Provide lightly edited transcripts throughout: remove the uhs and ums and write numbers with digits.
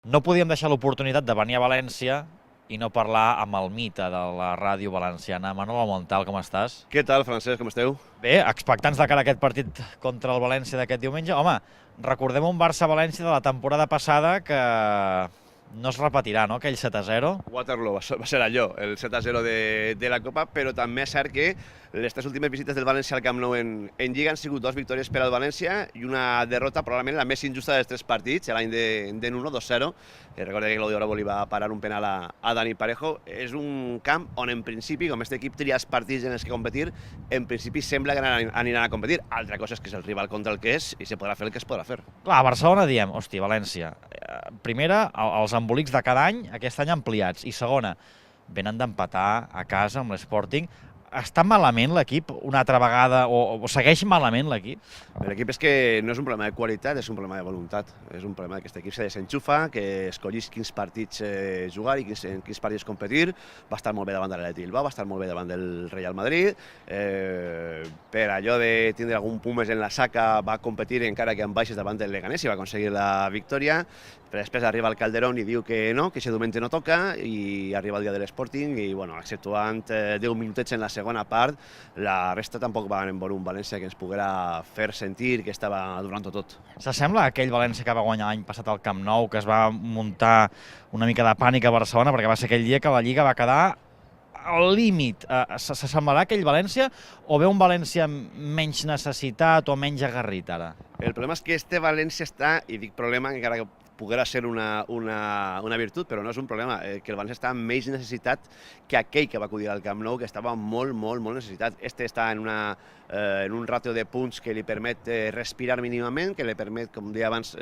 No podíem deixar l'oportunitat de venir a València i no parlar amb el mite de la ràdio valenciana. Manolo Montal, com estàs? Què tal, Francesc, com esteu? Bé, expectants de cara a aquest partit contra el València d'aquest diumenge. Home, recordem un Barça-València de la temporada passada que no es repetirà, no?, aquell 7-0. Waterloo va ser allò, el 7-0 de la Copa, però també és cert que les tres últimes visites del València al Camp Nou en Lliga han sigut 2 victòries per al València i una derrota probablement la més injusta dels 3 partits, l'any de Nuno, 2-0, que recorda que Claudio Bravo li va parar un penal a Dani Parejo. És un camp on, en principi, com aquest equip tria els partits en els que competir, en principi sembla que aniran a competir. Altra cosa és que és el rival contra el que és i se podrà fer el que es podrà fer. Clar, a Barcelona diem, hosti, València, primera, els embolics de cada any, aquest any ampliats, i segona, venen d'empatar a casa amb l'Sporting. Està malament l'equip una altra vegada, o segueix malament l'equip? L'equip és que no és un problema de qualitat, és un problema de voluntat. És un problema que aquest equip se desenxufa, que escollís quins partits jugar i en quins partits competir. Va estar molt bé davant de l'Atleti Bilbao, va estar molt bé davant del Real Madrid. Per allò de tindre algun punt més en la saca, va competir encara que amb baixes davant del Leganés i va aconseguir la victòria. Però després arriba el Calderón i diu que no, que aquest diumenge no toca, i arriba el dia de l'Sporting i, bueno, exceptuant 10 minutets en la segona part, la resta tampoc va en un València que ens poguera fer sentir que estava durant tot. S'assembla a aquell València que va guanyar l'any passat al Camp Nou, que es va muntar una mica de pànic a Barcelona, perquè va ser aquell dia que la Lliga va quedar al límit. S'assemblarà aquell València o ve un València menys necessitat o menys agarrit ara? El problema és que este València està, i dic problema encara que poguera ser una virtut, però no és un problema, que el València està amb menys necessitat que aquell que va acudir al Camp Nou, que estava molt necessitat. Este està en un ràtio de punts que li permet respirar mínimament, que li permet, com deia abans,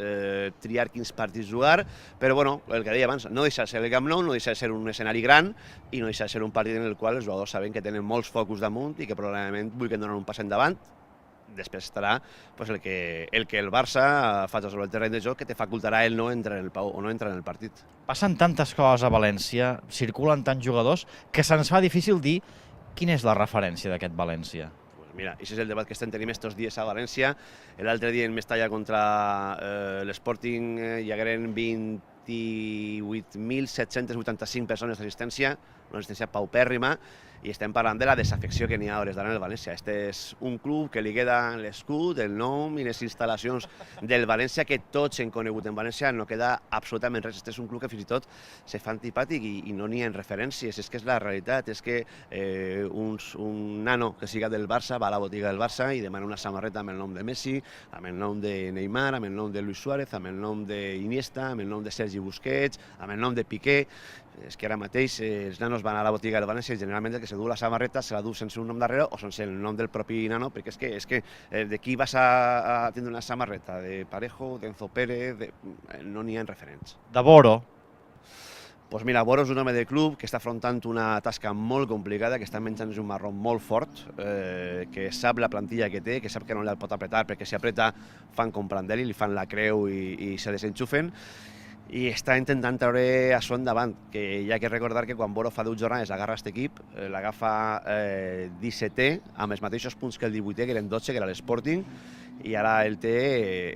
triar quins partits jugar, però bueno, el que deia abans, no deixa de ser el Camp Nou, no deixa de ser un escenari gran i no deixa de ser un partit en el qual els jugadors saben que tenen molts focus damunt i que probablement vulguin donar un pas endavant. Després estarà el que el Barça faci sobre el terreny de joc, que te facultarà el no entrar en el Pau o no entrar en el partit. Passen tantes coses a València, circulen tants jugadors, que se'ns fa difícil dir quina és la referència d'aquest València. Mira, aquest és el debat que estem tenint estos dies a València. L'altre dia en Mestalla contra l'Sporting hi hagueren 28.785 persones d'assistència, una assistència paupèrrima, i estem parlant de la desafecció que n'hi ha a hores d'ara en el València. Este és un club que li queda l'escut, el nom i les instal·lacions del València, que tots hem conegut en València, no queda absolutament res. Este és un club que fins i tot se fa antipàtic i no n'hi ha referències. És que és la realitat, és que un nano que siga del Barça va a la botiga del Barça i demana una samarreta amb el nom de Messi, amb el nom de Neymar, amb el nom de Luis Suárez, amb el nom d'Iniesta, amb el nom de Sergi Busquets, amb el nom de Piqué. És que ara mateix els nanos van a la botiga del València i generalment el que se du la samarreta se la du sense un nom darrere o sense el nom del propi nano, perquè és que de qui vas a tindre una samarreta? De Parejo, d'Enzo Pérez, no n'hi ha referents. De Boro. Doncs mira, Boro és un home de club que està afrontant una tasca molt complicada, que està menjant un marró molt fort, que sap la plantilla que té, que sap que no la pot apretar, perquè si apreta fan com Prandelli, li fan la creu i se desenxufen, i està intentant treure això endavant, que hi ha que recordar que quan Boro fa 10 jornades agarra aquest equip, l'agafa 17è, amb els mateixos punts que el 18è, que eren 12, que era l'Sporting, i ara el té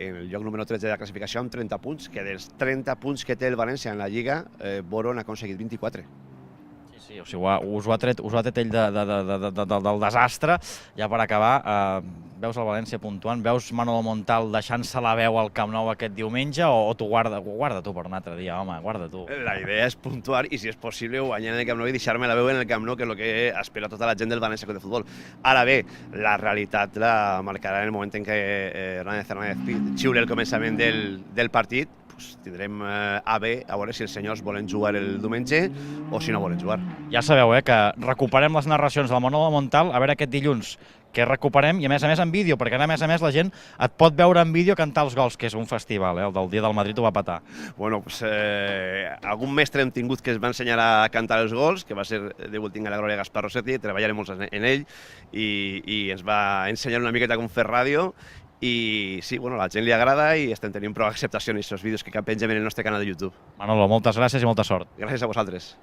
en el lloc número 13 de la classificació amb 30 punts, que dels 30 punts que té el València en la Lliga, Boro n'ha aconseguit 24. Sí, o sigui, us ho ha tret ell del desastre. Ja per acabar, veus el València puntuant, veus Manolo Montal deixant-se la veu al Camp Nou aquest diumenge o t'ho guarda tu per un altre dia, home, guarda tu. La idea és puntuar i, si és possible, guanyar en el Camp Nou i deixar-me la veu en el Camp Nou, que és el que espera tota la gent del València Club de Futbol. Ara bé, la realitat la marcarà en el moment en què Hernández xiule el començament del partit. Tindrem a veure si els senyors volen jugar el diumenge o si no volen jugar. Ja sabeu, que recuperem les narracions del Manolo Montal, a veure aquest dilluns que recuperem, i a més en vídeo, perquè a més la gent et pot veure en vídeo cantar els gols, que és un festival, el del dia del Madrid ho va petar. Bueno, algun mestre hem tingut que ens va ensenyar a cantar els gols, que va ser degut a la glòria Gaspar Rossetti, treballarem molts en ell, i ens va ensenyar una miqueta com fer ràdio, i sí, a la gent li agrada i estem tenint prou acceptació en aquests vídeos que pengem en el nostre canal de YouTube. Manolo, moltes gràcies i molta sort. Gràcies a vosaltres.